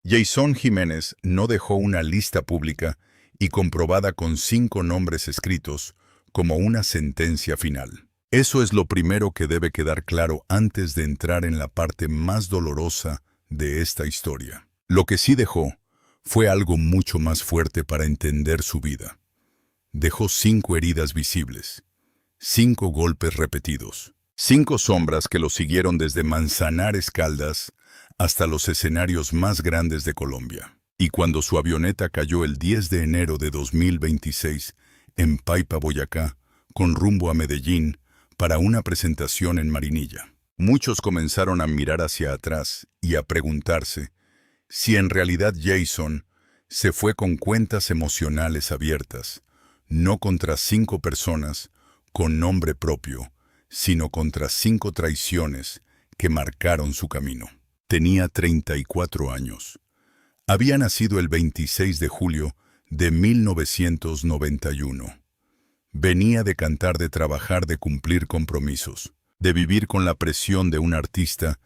Jason Jiménez no dejó una lista pública y comprobada con 5 nombres escritos como una sentencia final. Eso es lo primero que debe quedar claro antes de entrar en la parte más dolorosa de esta historia. Lo que sí dejó fue algo mucho más fuerte para entender su vida. Dejó 5 heridas visibles, 5 golpes repetidos, 5 sombras que lo siguieron desde Manzanares, Caldas, hasta los escenarios más grandes de Colombia. Y cuando su avioneta cayó el 10 de enero de 2026 en Paipa, Boyacá, con rumbo a Medellín, para una presentación en Marinilla, muchos comenzaron a mirar hacia atrás y a preguntarse si en realidad Jason se fue con cuentas emocionales abiertas, no contra 5 personas con nombre propio, sino contra 5 traiciones que marcaron su camino. Tenía 34 años. Había nacido el 26 de julio de 1991. Venía de cantar, de trabajar, de cumplir compromisos, de vivir con la presión de un artista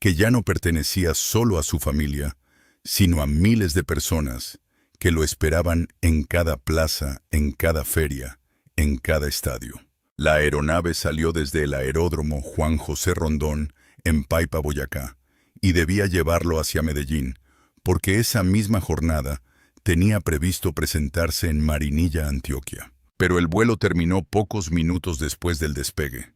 que ya no pertenecía solo a su familia, sino a miles de personas que lo esperaban en cada plaza, en cada feria, en cada estadio. La aeronave salió desde el aeródromo Juan José Rondón, en Paipa, Boyacá, y debía llevarlo hacia Medellín, porque esa misma jornada tenía previsto presentarse en Marinilla, Antioquia. Pero el vuelo terminó pocos minutos después del despegue.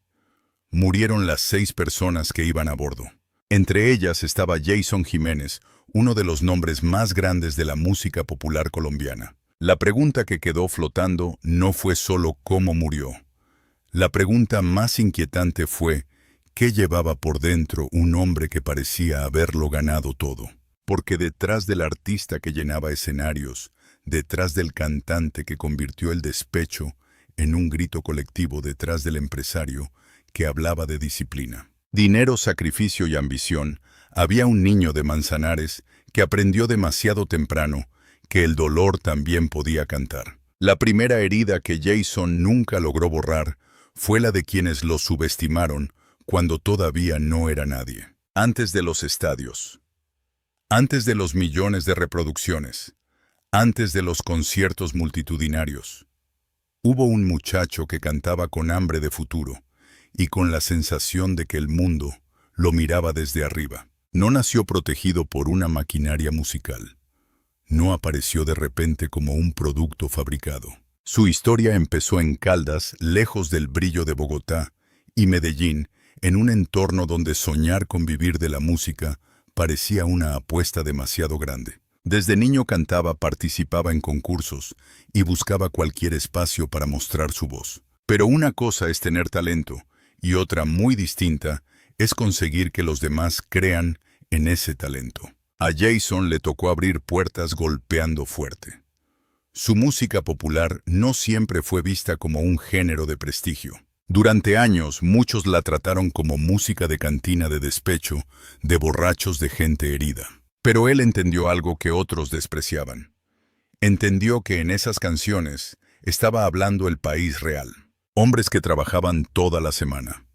Murieron las 6 personas que iban a bordo. Entre ellas estaba Jason Jiménez, uno de los nombres más grandes de la música popular colombiana. La pregunta que quedó flotando no fue solo cómo murió. La pregunta más inquietante fue qué llevaba por dentro un hombre que parecía haberlo ganado todo. Porque detrás del artista que llenaba escenarios, detrás del cantante que convirtió el despecho en un grito colectivo, detrás del empresario que hablaba de disciplina, dinero, sacrificio y ambición, había un niño de Manzanares que aprendió demasiado temprano que el dolor también podía cantar. La primera herida que Jason nunca logró borrar fue la de quienes lo subestimaron cuando todavía no era nadie. Antes de los estadios, antes de los millones de reproducciones, antes de los conciertos multitudinarios, hubo un muchacho que cantaba con hambre de futuro y con la sensación de que el mundo lo miraba desde arriba. No nació protegido por una maquinaria musical. No apareció de repente como un producto fabricado. Su historia empezó en Caldas, lejos del brillo de Bogotá, y Medellín, en un entorno donde soñar con vivir de la música parecía una apuesta demasiado grande. Desde niño cantaba, participaba en concursos y buscaba cualquier espacio para mostrar su voz. Pero una cosa es tener talento y otra muy distinta es conseguir que los demás crean en ese talento. A Jason le tocó abrir puertas golpeando fuerte. Su música popular no siempre fue vista como un género de prestigio. Durante años, muchos la trataron como música de cantina, de despecho, de borrachos, de gente herida. Pero él entendió algo que otros despreciaban. Entendió que en esas canciones estaba hablando el país real. Hombres que trabajaban toda la semana.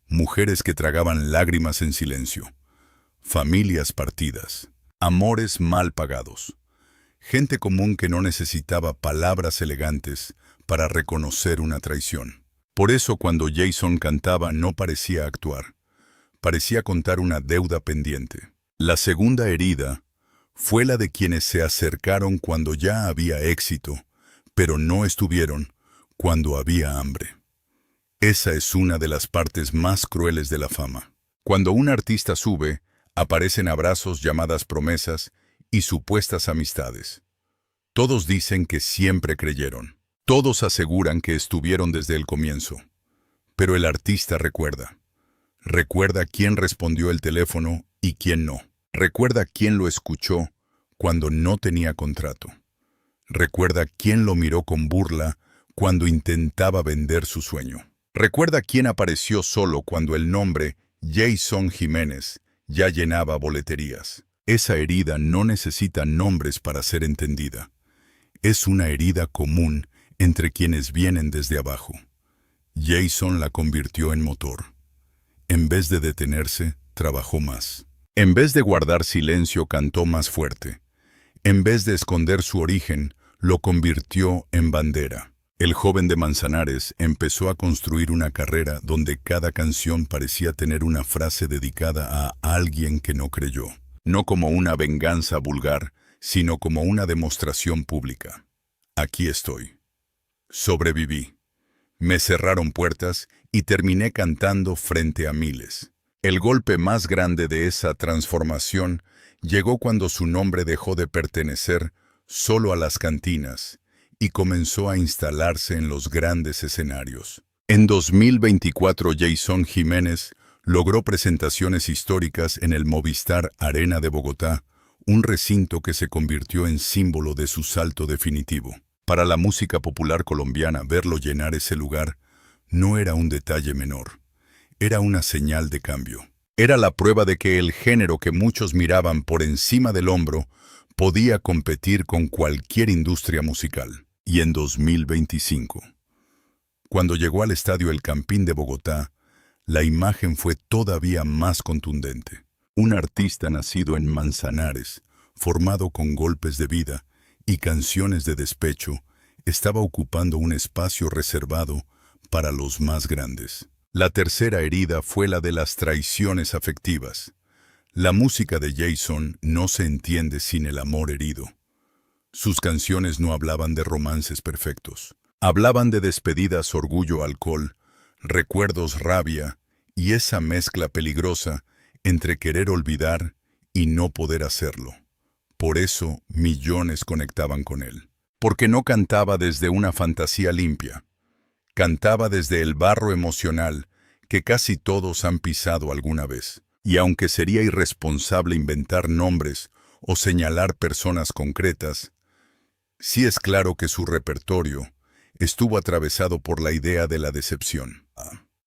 Mujeres que tragaban lágrimas en silencio. Familias partidas. Amores mal pagados. Gente común que no necesitaba palabras elegantes para reconocer una traición. Por eso cuando Jason cantaba no parecía actuar. Parecía contar una deuda pendiente. La segunda herida fue la de quienes se acercaron cuando ya había éxito, pero no estuvieron cuando había hambre. Esa es una de las partes más crueles de la fama. Cuando un artista sube, aparecen abrazos, llamadas promesas y supuestas amistades. Todos dicen que siempre creyeron. Todos aseguran que estuvieron desde el comienzo. Pero el artista recuerda. Recuerda quién respondió el teléfono y quién no. Recuerda quién lo escuchó cuando no tenía contrato. Recuerda quién lo miró con burla cuando intentaba vender su sueño. Recuerda quién apareció solo cuando el nombre Jason Jiménez ya llenaba boleterías. Esa herida no necesita nombres para ser entendida. Es una herida común entre quienes vienen desde abajo. Jason la convirtió en motor. En vez de detenerse, trabajó más. En vez de guardar silencio, cantó más fuerte. En vez de esconder su origen, lo convirtió en bandera. El joven de Manzanares empezó a construir una carrera donde cada canción parecía tener una frase dedicada a alguien que no creyó. No como una venganza vulgar, sino como una demostración pública. Aquí estoy. Sobreviví. Me cerraron puertas y terminé cantando frente a miles. El golpe más grande de esa transformación llegó cuando su nombre dejó de pertenecer solo a las cantinas y comenzó a instalarse en los grandes escenarios. En 2024, Jason Jiménez logró presentaciones históricas en el Movistar Arena de Bogotá, un recinto que se convirtió en símbolo de su salto definitivo. Para la música popular colombiana, verlo llenar ese lugar no era un detalle menor. Era una señal de cambio. Era la prueba de que el género que muchos miraban por encima del hombro podía competir con cualquier industria musical. Y en 2025, cuando llegó al estadio El Campín de Bogotá, la imagen fue todavía más contundente. Un artista nacido en Manzanares, formado con golpes de vida y canciones de despecho, estaba ocupando un espacio reservado para los más grandes. La tercera herida fue la de las traiciones afectivas. La música de Jason no se entiende sin el amor herido. Sus canciones no hablaban de romances perfectos. Hablaban de despedidas, orgullo, alcohol, recuerdos, rabia y esa mezcla peligrosa entre querer olvidar y no poder hacerlo. Por eso millones conectaban con él. Porque no cantaba desde una fantasía limpia. Cantaba desde el barro emocional que casi todos han pisado alguna vez. Y aunque sería irresponsable inventar nombres o señalar personas concretas, sí es claro que su repertorio estuvo atravesado por la idea de la decepción.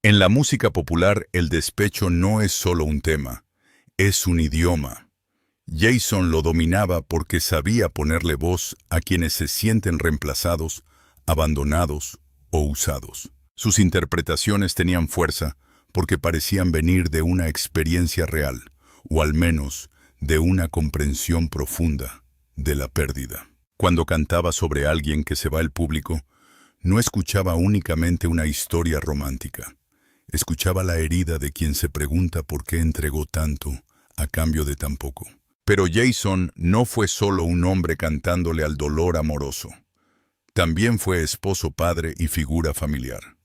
En la música popular, el despecho no es solo un tema, es un idioma. Jason lo dominaba porque sabía ponerle voz a quienes se sienten reemplazados, abandonados o usados. Sus interpretaciones tenían fuerza porque parecían venir de una experiencia real, o al menos de una comprensión profunda de la pérdida. Cuando cantaba sobre alguien que se va, el público no escuchaba únicamente una historia romántica. Escuchaba la herida de quien se pregunta por qué entregó tanto a cambio de tan poco. Pero Jason no fue solo un hombre cantándole al dolor amoroso. También fue esposo, padre y figura familiar.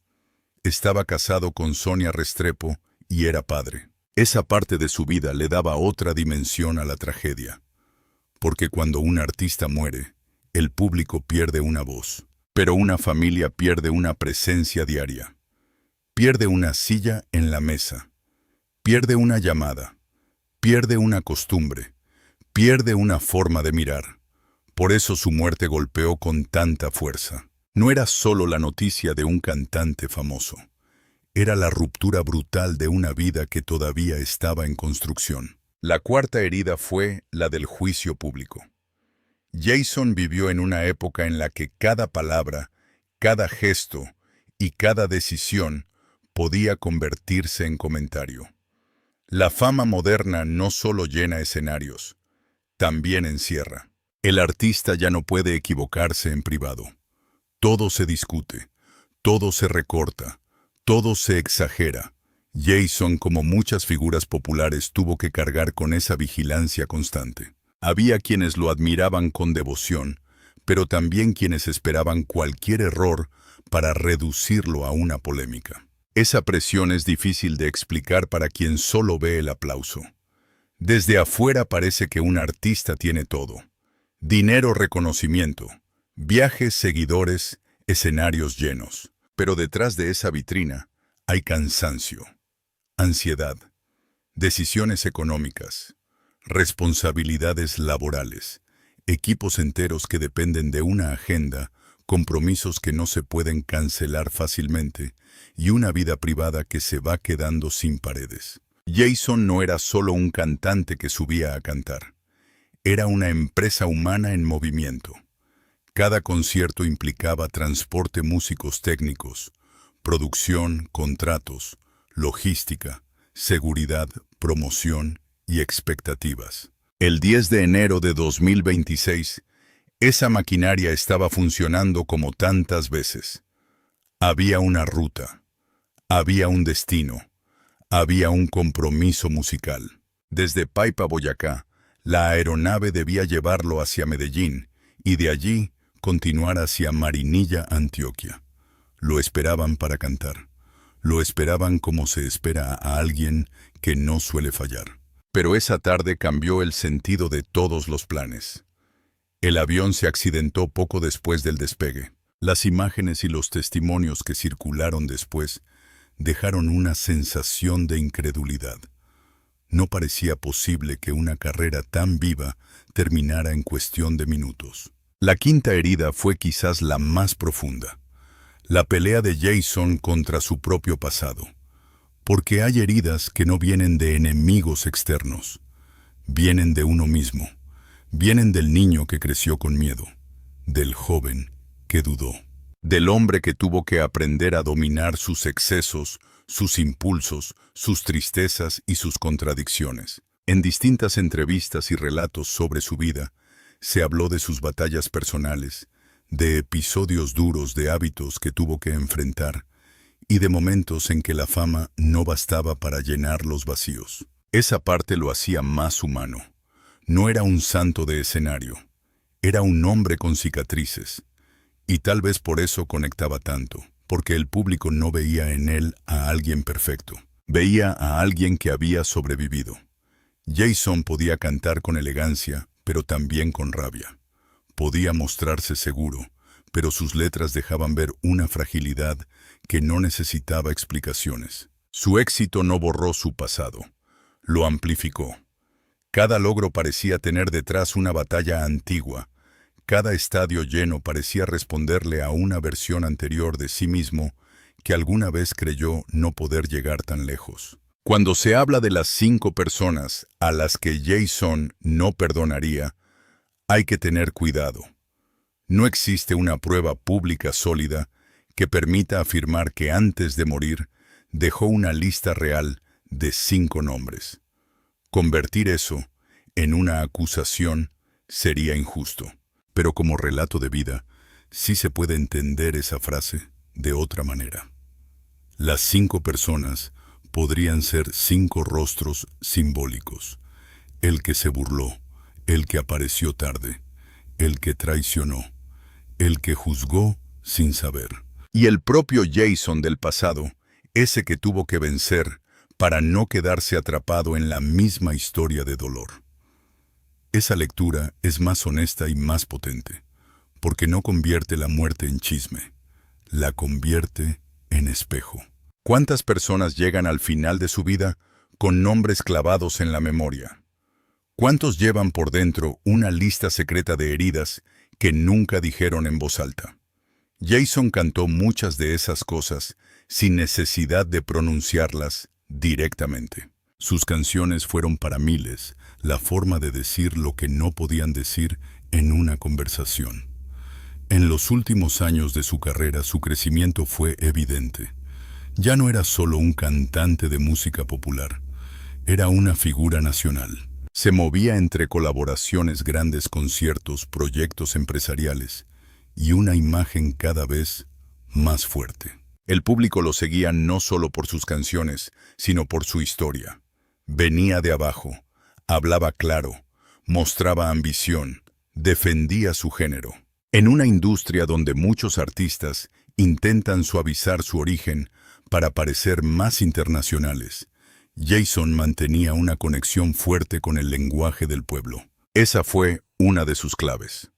Estaba casado con Sonia Restrepo y era padre. Esa parte de su vida le daba otra dimensión a la tragedia. Porque cuando un artista muere, el público pierde una voz, pero una familia pierde una presencia diaria. Pierde una silla en la mesa, pierde una llamada, pierde una costumbre, pierde una forma de mirar. Por eso su muerte golpeó con tanta fuerza. No era solo la noticia de un cantante famoso. Era la ruptura brutal de una vida que todavía estaba en construcción. La cuarta herida fue la del juicio público. Jason vivió en una época en la que cada palabra, cada gesto y cada decisión podía convertirse en comentario. La fama moderna no solo llena escenarios, también encierra. El artista ya no puede equivocarse en privado. Todo se discute, todo se recorta, todo se exagera. Jason, como muchas figuras populares, tuvo que cargar con esa vigilancia constante. Había quienes lo admiraban con devoción, pero también quienes esperaban cualquier error para reducirlo a una polémica. Esa presión es difícil de explicar para quien solo ve el aplauso. Desde afuera parece que un artista tiene todo: dinero, reconocimiento, viajes, seguidores, escenarios llenos. Pero detrás de esa vitrina hay cansancio, ansiedad, decisiones económicas, responsabilidades laborales, equipos enteros que dependen de una agenda, compromisos que no se pueden cancelar fácilmente y una vida privada que se va quedando sin paredes. Jason no era solo un cantante que subía a cantar. Era una empresa humana en movimiento. Cada concierto implicaba transporte, músicos técnicos, producción, contratos, logística, seguridad, promoción y expectativas. El 10 de enero de 2026, esa maquinaria estaba funcionando como tantas veces. Había una ruta, había un destino, había un compromiso musical. Desde Paipa, Boyacá, la aeronave debía llevarlo hacia Medellín y de allí continuar hacia Marinilla, Antioquia. Lo esperaban para cantar. Lo esperaban como se espera a alguien que no suele fallar. Pero esa tarde cambió el sentido de todos los planes. El avión se accidentó poco después del despegue. Las imágenes y los testimonios que circularon después dejaron una sensación de incredulidad. No parecía posible que una carrera tan viva terminara en cuestión de minutos. La quinta herida fue quizás la más profunda. La pelea de Jason contra su propio pasado. Porque hay heridas que no vienen de enemigos externos. Vienen de uno mismo. Vienen del niño que creció con miedo. Del joven que dudó. Del hombre que tuvo que aprender a dominar sus excesos, sus impulsos, sus tristezas y sus contradicciones. En distintas entrevistas y relatos sobre su vida, se habló de sus batallas personales, de episodios duros de hábitos que tuvo que enfrentar y de momentos en que la fama no bastaba para llenar los vacíos. Esa parte lo hacía más humano. No era un santo de escenario, era un hombre con cicatrices. Y tal vez por eso conectaba tanto, porque el público no veía en él a alguien perfecto, veía a alguien que había sobrevivido. Jason podía cantar con elegancia, pero también con rabia. Podía mostrarse seguro, pero sus letras dejaban ver una fragilidad que no necesitaba explicaciones. Su éxito no borró su pasado, lo amplificó. Cada logro parecía tener detrás una batalla antigua. Cada estadio lleno parecía responderle a una versión anterior de sí mismo que alguna vez creyó no poder llegar tan lejos. Cuando se habla de las 5 personas a las que Jason no perdonaría, hay que tener cuidado. No existe una prueba pública sólida que permita afirmar que antes de morir dejó una lista real de 5 nombres. Convertir eso en una acusación sería injusto. Pero como relato de vida, sí se puede entender esa frase de otra manera. Las 5 personas podrían ser 5 rostros simbólicos. El que se burló, el que apareció tarde, el que traicionó, el que juzgó sin saber. Y el propio Jason del pasado, ese que tuvo que vencer para no quedarse atrapado en la misma historia de dolor. Esa lectura es más honesta y más potente, porque no convierte la muerte en chisme, la convierte en espejo. ¿Cuántas personas llegan al final de su vida con nombres clavados en la memoria? ¿Cuántos llevan por dentro una lista secreta de heridas que nunca dijeron en voz alta? Jason cantó muchas de esas cosas sin necesidad de pronunciarlas directamente. Sus canciones fueron para miles la forma de decir lo que no podían decir en una conversación. En los últimos años de su carrera, su crecimiento fue evidente. Ya no era solo un cantante de música popular, era una figura nacional. Se movía entre colaboraciones, grandes conciertos, proyectos empresariales y una imagen cada vez más fuerte. El público lo seguía no solo por sus canciones, sino por su historia. Venía de abajo, hablaba claro, mostraba ambición, defendía su género. En una industria donde muchos artistas intentan suavizar su origen para parecer más internacionales, Jason mantenía una conexión fuerte con el lenguaje del pueblo. Esa fue una de sus claves.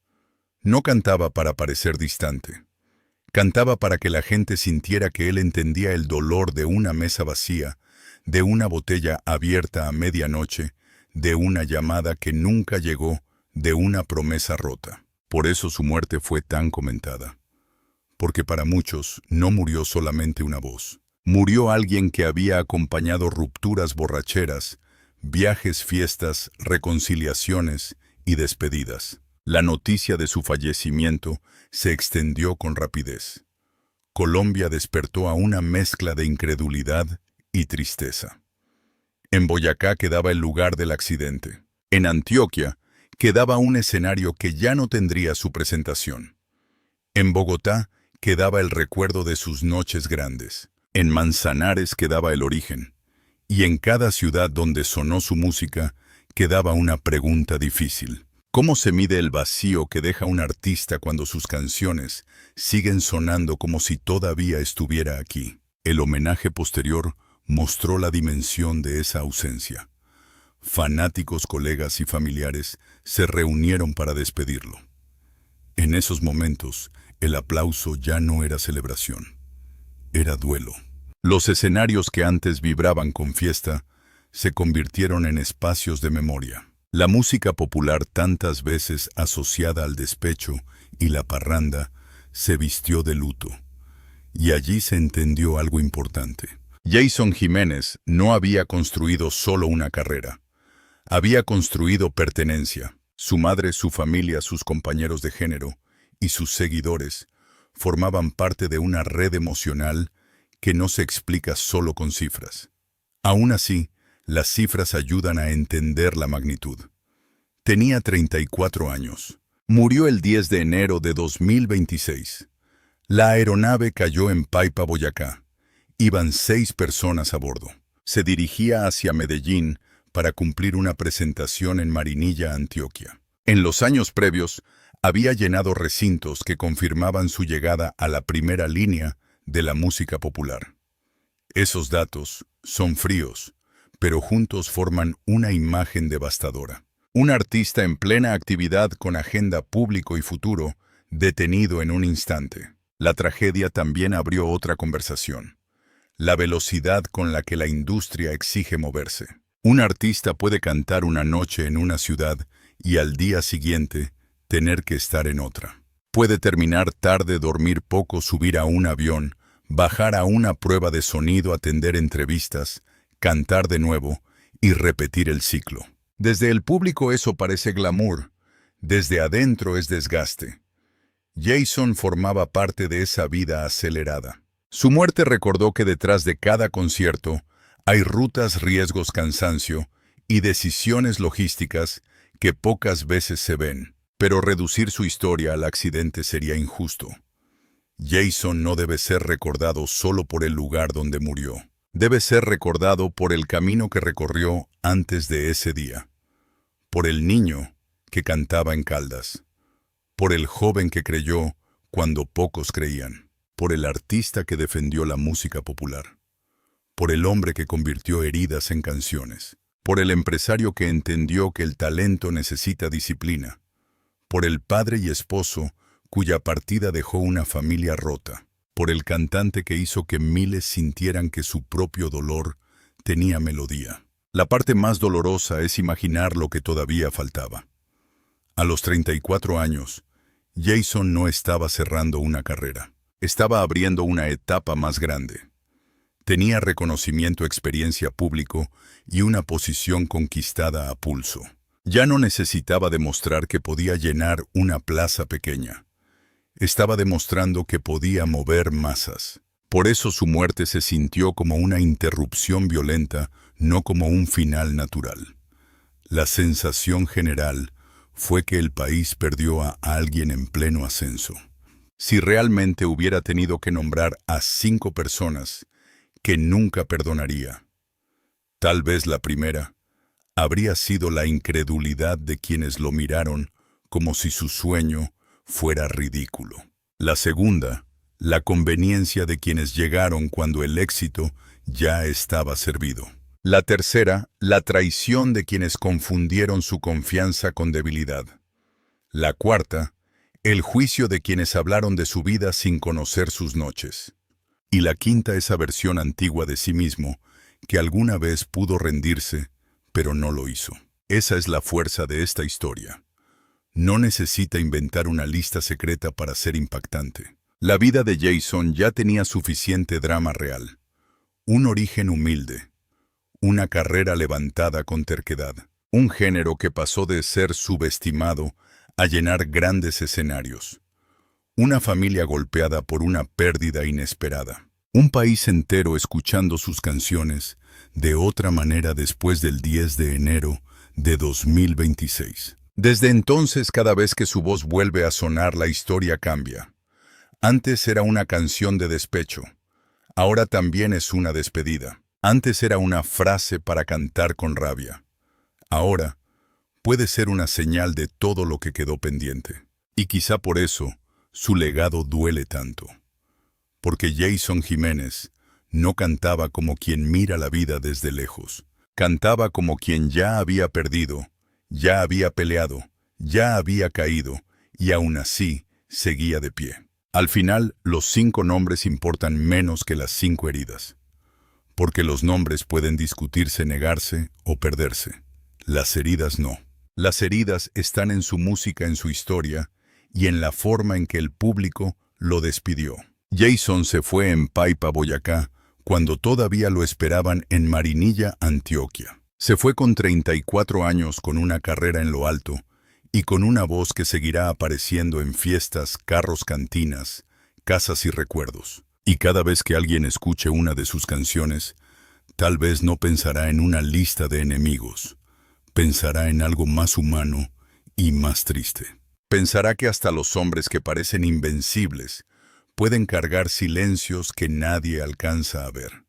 No cantaba para parecer distante. Cantaba para que la gente sintiera que él entendía el dolor de una mesa vacía, de una botella abierta a medianoche, de una llamada que nunca llegó, de una promesa rota. Por eso su muerte fue tan comentada. Porque para muchos no murió solamente una voz. Murió alguien que había acompañado rupturas borracheras, viajes, fiestas, reconciliaciones y despedidas. La noticia de su fallecimiento se extendió con rapidez. Colombia despertó a una mezcla de incredulidad y tristeza. En Boyacá quedaba el lugar del accidente. En Antioquia quedaba un escenario que ya no tendría su presentación. En Bogotá quedaba el recuerdo de sus noches grandes. En Manzanares quedaba el origen. Y en cada ciudad donde sonó su música quedaba una pregunta difícil. ¿Cómo se mide el vacío que deja un artista cuando sus canciones siguen sonando como si todavía estuviera aquí? El homenaje posterior mostró la dimensión de esa ausencia. Fanáticos, colegas y familiares se reunieron para despedirlo. En esos momentos, el aplauso ya no era celebración, era duelo. Los escenarios que antes vibraban con fiesta se convirtieron en espacios de memoria. La música popular, tantas veces asociada al despecho y la parranda, se vistió de luto. Y allí se entendió algo importante. Jason Jiménez no había construido solo una carrera. Había construido pertenencia. Su madre, su familia, sus compañeros de género y sus seguidores formaban parte de una red emocional que no se explica solo con cifras. Aún así, las cifras ayudan a entender la magnitud. Tenía 34 años. Murió el 10 de enero de 2026. La aeronave cayó en Paipa, Boyacá. Iban 6 personas a bordo. Se dirigía hacia Medellín para cumplir una presentación en Marinilla, Antioquia. En los años previos, había llenado recintos que confirmaban su llegada a la primera línea de la música popular. Esos datos son fríos, pero juntos forman una imagen devastadora. Un artista en plena actividad con agenda público y futuro, detenido en un instante. La tragedia también abrió otra conversación. La velocidad con la que la industria exige moverse. Un artista puede cantar una noche en una ciudad y al día siguiente tener que estar en otra. Puede terminar tarde, dormir poco, subir a un avión, bajar a una prueba de sonido, atender entrevistas, cantar de nuevo y repetir el ciclo. Desde el público eso parece glamour, desde adentro es desgaste. Jason formaba parte de esa vida acelerada. Su muerte recordó que detrás de cada concierto hay rutas, riesgos, cansancio y decisiones logísticas que pocas veces se ven. Pero reducir su historia al accidente sería injusto. Jason no debe ser recordado solo por el lugar donde murió. Debe ser recordado por el camino que recorrió antes de ese día. Por el niño que cantaba en Caldas. Por el joven que creyó cuando pocos creían. Por el artista que defendió la música popular. Por el hombre que convirtió heridas en canciones. Por el empresario que entendió que el talento necesita disciplina. Por el padre y esposo cuya partida dejó una familia rota. Por el cantante que hizo que miles sintieran que su propio dolor tenía melodía. La parte más dolorosa es imaginar lo que todavía faltaba. A los 34 años, Jason no estaba cerrando una carrera. Estaba abriendo una etapa más grande. Tenía reconocimiento, experiencia público y una posición conquistada a pulso. Ya no necesitaba demostrar que podía llenar una plaza pequeña. Estaba demostrando que podía mover masas. Por eso su muerte se sintió como una interrupción violenta, no como un final natural. La sensación general fue que el país perdió a alguien en pleno ascenso. Si realmente hubiera tenido que nombrar a 5 personas que nunca perdonaría, tal vez la primera habría sido la incredulidad de quienes lo miraron como si su sueño fuera ridículo. La segunda, la conveniencia de quienes llegaron cuando el éxito ya estaba servido. La tercera, la traición de quienes confundieron su confianza con debilidad. La cuarta, el juicio de quienes hablaron de su vida sin conocer sus noches. Y la quinta, esa versión antigua de sí mismo que alguna vez pudo rendirse, pero no lo hizo. Esa es la fuerza de esta historia. No necesita inventar una lista secreta para ser impactante. La vida de Jason ya tenía suficiente drama real. Un origen humilde. Una carrera levantada con terquedad. Un género que pasó de ser subestimado a llenar grandes escenarios. Una familia golpeada por una pérdida inesperada. Un país entero escuchando sus canciones de otra manera después del 10 de enero de 2026. Desde entonces, cada vez que su voz vuelve a sonar, la historia cambia. Antes era una canción de despecho. Ahora también es una despedida. Antes era una frase para cantar con rabia. Ahora puede ser una señal de todo lo que quedó pendiente. Y quizá por eso su legado duele tanto. Porque Jason Jiménez no cantaba como quien mira la vida desde lejos. Cantaba como quien ya había perdido, ya había peleado, ya había caído, y aún así seguía de pie. Al final, los 5 nombres importan menos que las 5 heridas. Porque los nombres pueden discutirse, negarse o perderse. Las heridas no. Las heridas están en su música, en su historia, y en la forma en que el público lo despidió. Jason se fue en Paipa, Boyacá, cuando todavía lo esperaban en Marinilla, Antioquia. Se fue con 34 años, con una carrera en lo alto, y con una voz que seguirá apareciendo en fiestas, carros, cantinas, casas y recuerdos. Y cada vez que alguien escuche una de sus canciones, tal vez no pensará en una lista de enemigos. Pensará en algo más humano y más triste. Pensará que hasta los hombres que parecen invencibles pueden cargar silencios que nadie alcanza a ver.